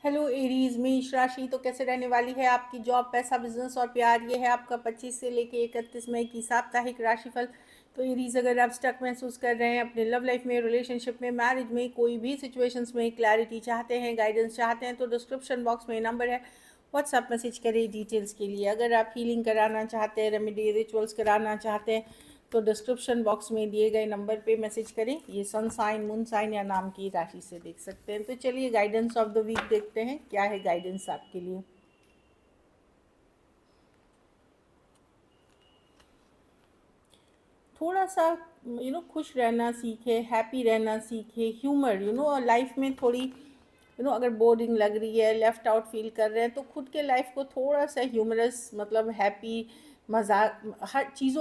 Hello Aries, मेष राशि तो कैसे रहने वाली है आपकी जॉब, पैसा, बिजनेस और प्यार। ये है आपका 25 से लेके 31 मई की साप्ताहिक राशिफल। तो एरीज, अगर आप स्टक महसूस कर रहे हैं अपने लव लाइफ में, रिलेशनशिप में, मैरिज में, कोई भी सिचुएशंस में क्लैरिटी चाहते हैं, गाइडेंस चाहते हैं, तो डिस्क्रिप्शन बॉक्स में नंबर है, व्हाट्सएप मैसेज करें डिटेल्स के लिए। अगर आप हीलिंग कराना चाहते हैं, रेमेडी रिचुअल्स कराना चाहते हैं, तो डिस्क्रिप्शन बॉक्स में दिए गए नंबर पे मैसेज करें। ये सन साइन, मून साइन या नाम की राशि से देख सकते हैं। तो चलिए गाइडेंस ऑफ द वीक देखते हैं, क्या है गाइडेंस आपके लिए। थोड़ा सा खुश रहना सीखे, हैप्पी रहना सीखे, ह्यूमर लाइफ में थोड़ी अगर बोरिंग लग रही है, लेफ्ट आउट फील कर रहे हैं, तो खुद के लाइफ को थोड़ा सा ह्यूमरस, मतलब हैप्पी, मजाक, हर चीज़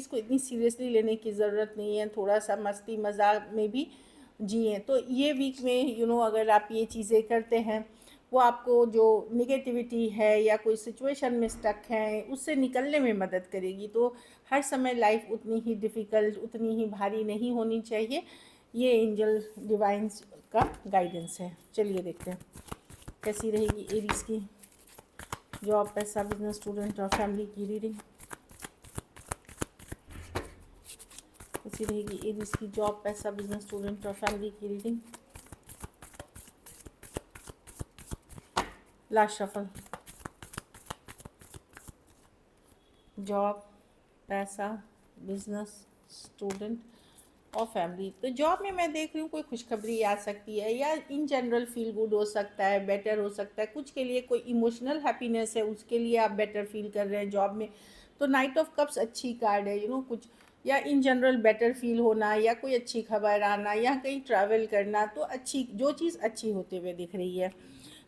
को इतनी सीरियसली लेने की ज़रूरत नहीं है। थोड़ा सा मस्ती मजाक में भी जिए। तो ये वीक में अगर आप ये चीज़ें करते हैं, वो आपको जो निगेटिविटी है या कोई सिचुएशन में स्टक है, उससे निकलने में मदद करेगी। तो हर समय लाइफ उतनी ही डिफ़िकल्ट, उतनी ही भारी नहीं होनी चाहिए। ये एंजल डिवाइंस का गाइडेंस है। चलिए देखते हैं कैसी रहेगी एरीज की जॉब, पैसा, बिजनेस, स्टूडेंट और फैमिली की रीडिंग। कैसी रहेगी एरीज की जॉब, पैसा, बिजनेस, स्टूडेंट और फैमिली की रीडिंग। Last shuffle. जॉब, पैसा, बिजनेस, स्टूडेंट और फैमिली। तो जॉब में मैं देख रही हूँ कोई खुशखबरी आ सकती है, या इन जनरल फील गुड हो सकता है, बेटर हो सकता है। कुछ के लिए कोई इमोशनल हैप्पीनेस है, उसके लिए आप बेटर फील कर रहे हैं जॉब में। तो नाइट ऑफ कप्स अच्छी कार्ड है। कुछ या इन जनरल बेटर फील होना, या कोई अच्छी खबर आना, या कहीं ट्रैवल करना, तो अच्छी जो चीज़ अच्छी होते हुए दिख रही है।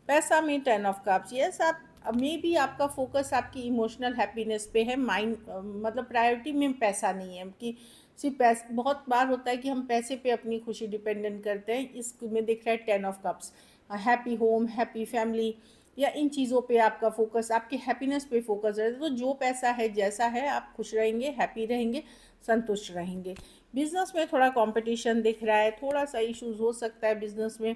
पैसा में 10 ऑफ कप्स। यस, आप मे बी आपका फोकस आपकी इमोशनल हैप्पीनेस पे है। माइंड मतलब प्रायोरिटी में पैसा नहीं है कि सिर्फ पैसा। बहुत बार होता है कि हम पैसे पे अपनी खुशी डिपेंडेंट करते हैं। इसमें दिख रहा है 10 of cups. Happy home, happy family, या इन चीज़ों पे आपका फोकस, आपके हैप्पीनेस पे फोकस है। तो जो पैसा है, जैसा है, आप खुश रहेंगे, हैप्पी रहेंगे, संतुष्ट रहेंगे। बिजनेस में थोड़ा कंपटीशन दिख रहा है, थोड़ा सा इश्यूज हो सकता है बिजनेस में,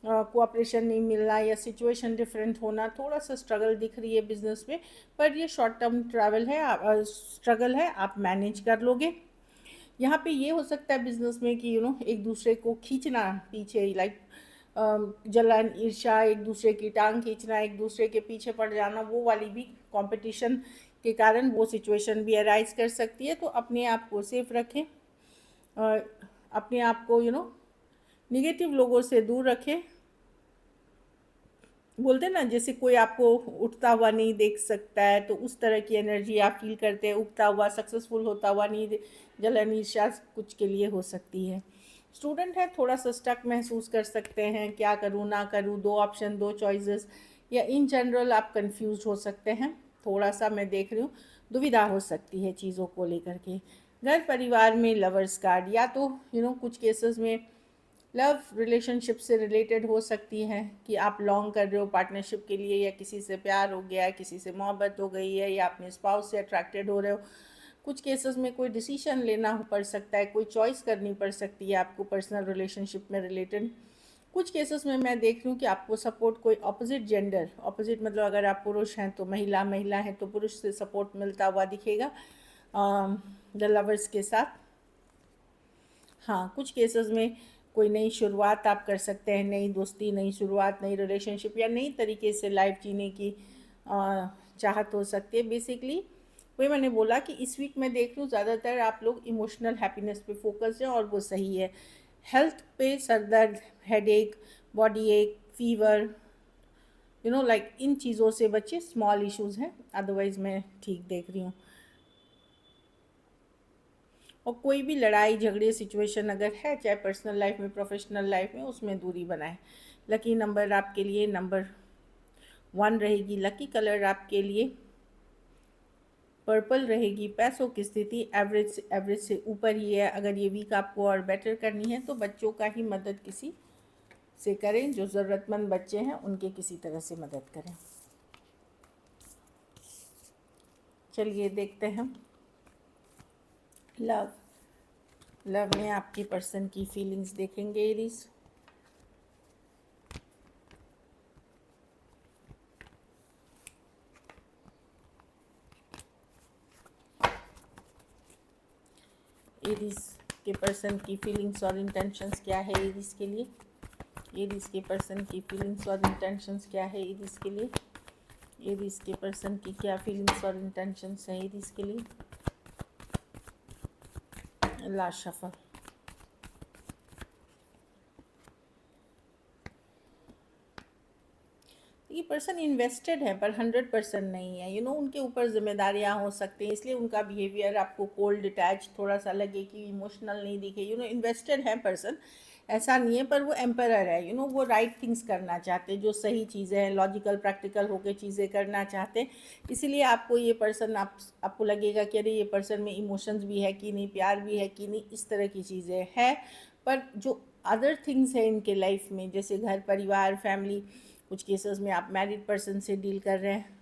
कोऑपरेशन नहीं मिलना या सिचुएशन डिफरेंट होना, थोड़ा सा स्ट्रगल दिख रही है बिजनेस में। पर ये शॉर्ट टर्म ट्रैवल है, स्ट्रगल है, आप मैनेज कर लोगे। यहाँ पे ये हो सकता है बिजनेस में कि एक दूसरे को खींचना पीछे, लाइक जलन, ईर्ष्या, एक दूसरे की टांग खींचना, एक दूसरे के पीछे पड़ जाना, वो वाली भी कंपटीशन के कारण वो सिचुएशन भी अराइज कर सकती है। तो अपने आप को सेफ रखें, अपने आप को निगेटिव लोगों से दूर रखें। बोलते हैं ना, जैसे कोई आपको उठता हुआ नहीं देख सकता है, तो उस तरह की एनर्जी आप फील करते हैं। उगता हुआ, सक्सेसफुल होता हुआ नहीं, जलन ईर्ष्या कुछ के लिए हो सकती है। स्टूडेंट है, थोड़ा सा स्टक महसूस कर सकते हैं, क्या करूँ ना करूँ, दो ऑप्शन, दो चॉइसेस, या इन जनरल आप कंफ्यूज हो सकते हैं। थोड़ा सा मैं देख रही हूँ दुविधा हो सकती है चीज़ों को लेकर के। घर परिवार में लवर्स कार्ड, या तो कुछ केसेस में लव रिलेशनशिप से रिलेटेड हो सकती है कि आप लॉन्ग कर रहे हो पार्टनरशिप के लिए, या किसी से प्यार हो गया है, किसी से मोहब्बत हो गई है, या अपने स्पाउस से अट्रैक्टेड हो रहे हो। कुछ केसेस में कोई डिसीजन लेना पड़ सकता है, कोई चॉइस करनी पड़ सकती है आपको पर्सनल रिलेशनशिप में रिलेटेड। कुछ केसेस में मैं देख रही हूँ कि आपको सपोर्ट कोई ऑपोजिट जेंडर, ऑपोजिट मतलब अगर आप पुरुष हैं तो महिला, महिला है तो पुरुष से सपोर्ट मिलता हुआ दिखेगा द लवर्स के साथ। हाँ, कुछ केसेस में कोई नई शुरुआत आप कर सकते हैं, नई दोस्ती, नई शुरुआत, नई रिलेशनशिप, या नई तरीके से लाइफ जीने की चाहत हो सकती है। बेसिकली वही मैंने बोला कि इस वीक मैं देख रही हूँ ज़्यादातर आप लोग इमोशनल हैप्पीनेस पे फोकस है, और वो सही है। हेल्थ पे सरदर्द, हेडेक, बॉडी एक, फीवर, लाइक इन चीज़ों से बच्चे, स्मॉल इश्यूज़ हैं, अदरवाइज़ मैं ठीक देख रही हूँ। और कोई भी लड़ाई झगड़े सिचुएशन अगर है, चाहे पर्सनल लाइफ में, प्रोफेशनल लाइफ में, उसमें दूरी बनाए। लकी नंबर आपके लिए नंबर 1 रहेगी। लकी कलर आपके लिए पर्पल रहेगी। पैसों की स्थिति एवरेज से ऊपर ही है। अगर ये वीक आपको और बेटर करनी है तो बच्चों का ही मदद किसी से करें, जो ज़रूरतमंद बच्चे हैं उनके किसी तरह से मदद करें। चलिए देखते हैं लव। लव में आपकी पर्सन की फीलिंग्स देखेंगे एरीज। एरीज के पर्सन की फीलिंग्स और इंटेंशंस क्या है एरीज के लिए? एरीज के पर्सन की फीलिंग्स और इंटेंशंस क्या है एरीज के लिए? एरीज के पर्सन की क्या फीलिंग्स और इंटेंशंस हैं एरीज के लिए? Last shuffle. ये पर्सन इन्वेस्टेड है पर 100% नहीं है, उनके ऊपर जिम्मेदारियां हो सकती हैं, इसलिए उनका बिहेवियर आपको कोल्ड डिटैच थोड़ा सा लगे कि इमोशनल नहीं दिखे। इन्वेस्टेड है पर्सन, ऐसा नहीं है, पर वो एम्परर है। वो राइट थिंग्स करना चाहते हैं, जो सही चीज़ें हैं, लॉजिकल प्रैक्टिकल होकर चीज़ें करना चाहते हैं। इसीलिए आपको ये पर्सन आपको लगेगा कि अरे ये पर्सन में इमोशंस भी है कि नहीं, प्यार भी है कि नहीं, इस तरह की चीज़ें हैं। पर जो अदर थिंग्स है इनके लाइफ में, जैसे घर परिवार फैमिली, कुछ केसेस में आप मैरिड पर्सन से डील कर रहे हैं,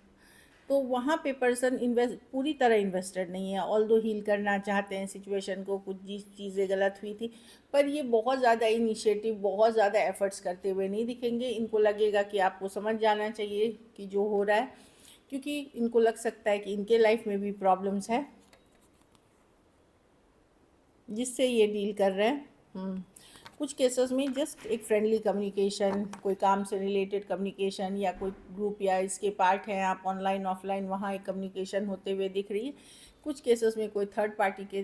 तो वहाँ पे पर्सन पूरी तरह इन्वेस्टेड नहीं है। ऑल दो हील करना चाहते हैं सिचुएशन को, कुछ चीज़ें गलत हुई थी, पर ये बहुत ज़्यादा इनिशिएटिव, बहुत ज़्यादा एफर्ट्स करते हुए नहीं दिखेंगे। इनको लगेगा कि आपको समझ जाना चाहिए कि जो हो रहा है, क्योंकि इनको लग सकता है कि इनके लाइफ में भी प्रॉब्लम्स है जिससे ये डील कर रहे हैं। कुछ केसेस में जस्ट एक फ्रेंडली कम्युनिकेशन, कोई काम से रिलेटेड कम्युनिकेशन, या कोई ग्रुप या इसके पार्ट हैं आप ऑनलाइन ऑफलाइन, वहाँ एक कम्युनिकेशन होते हुए दिख रही है। कुछ केसेस में कोई थर्ड पार्टी के,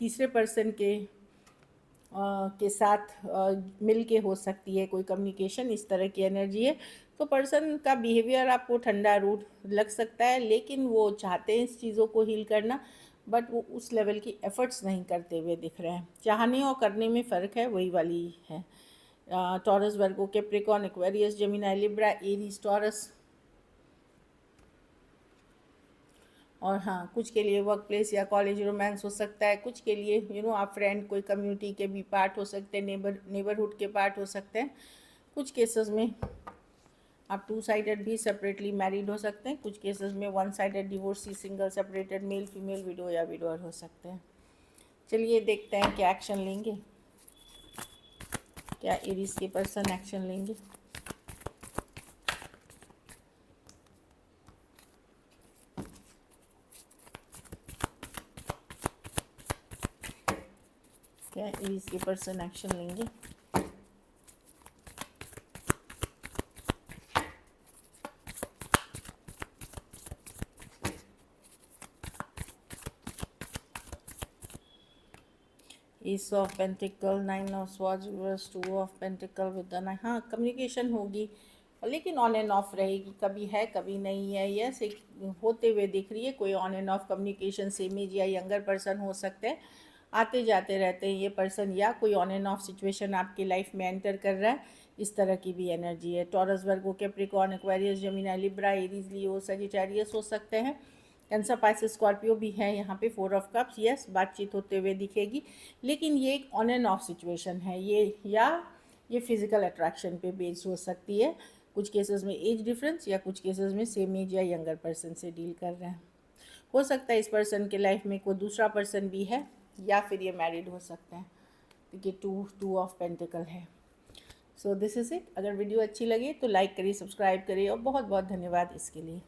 तीसरे पर्सन के साथ मिल के हो सकती है कोई कम्युनिकेशन, इस तरह की एनर्जी है। तो पर्सन का बिहेवियर आपको ठंडा रूड लग सकता है, लेकिन वो चाहते हैं इस चीज़ों को हील करना, बट वो उस लेवल की एफर्ट्स नहीं करते हुए दिख रहे हैं। चाहने और करने में फ़र्क है, वही वाली है। Taurus, Virgo, Capricorn, Aquarius, Gemini, Libra, Aries, Taurus. और हाँ, कुछ के लिए वर्क प्लेस या कॉलेज रोमांस हो सकता है, कुछ के लिए आप फ्रेंड, कोई कम्युनिटी के भी पार्ट हो सकते हैं, नेबरहुड के पार्ट हो सकते हैं। कुछ केसेस में आप 2 साइडेड भी सेपरेटली मैरिड हो सकते हैं, कुछ केसेस में 1 sided divorcee, single, separated, male female, window या विडोअर हो सकते हैं। चलिए देखते हैं क्या एक्शन लेंगे, क्या एरीज के पर्सन एक्शन लेंगे। क्या एरीज के पर्सन एक्शन लेंगे। S of pentacle, 9 of swords reverse, 2 of pentacle with the 9। हाँ, कम्युनिकेशन होगी, लेकिन ऑन एंड ऑफ रहेगी, कभी है कभी नहीं है। यस, एक होते हुए दिख रही है, कोई on and off communication, same age या यंगर पर्सन हो सकते हैं, आते जाते रहते हैं ये पर्सन, या कोई ऑन एंड ऑफ सिचुएशन आपकी लाइफ में एंटर कर रहा है, इस तरह की भी एनर्जी है। Taurus, Virgo, Capricorn, Aquarius, Gemini, Libra, Aries, Leo, Sagittarius हो सकते हैं। कैंसर, पाइसेस, स्कॉर्पियो भी है यहाँ पे। 4 ऑफ कप्स, यस, बातचीत होते हुए दिखेगी, लेकिन ये एक ऑन एंड ऑफ सिचुएशन है ये, या ये फिजिकल अट्रैक्शन पे बेस्ड हो सकती है। कुछ केसेस में एज डिफरेंस, या कुछ केसेस में सेम एज या यंगर पर्सन से डील कर रहे हैं। हो सकता है इस पर्सन के लाइफ में कोई दूसरा पर्सन भी है, या फिर ये मैरिड हो सकते हैं, क्योंकि 2 ऑफ पेंटिकल है। So this is it. अगर वीडियो अच्छी लगे तो लाइक करिए, सब्सक्राइब करिए, और बहुत बहुत धन्यवाद इसके लिए।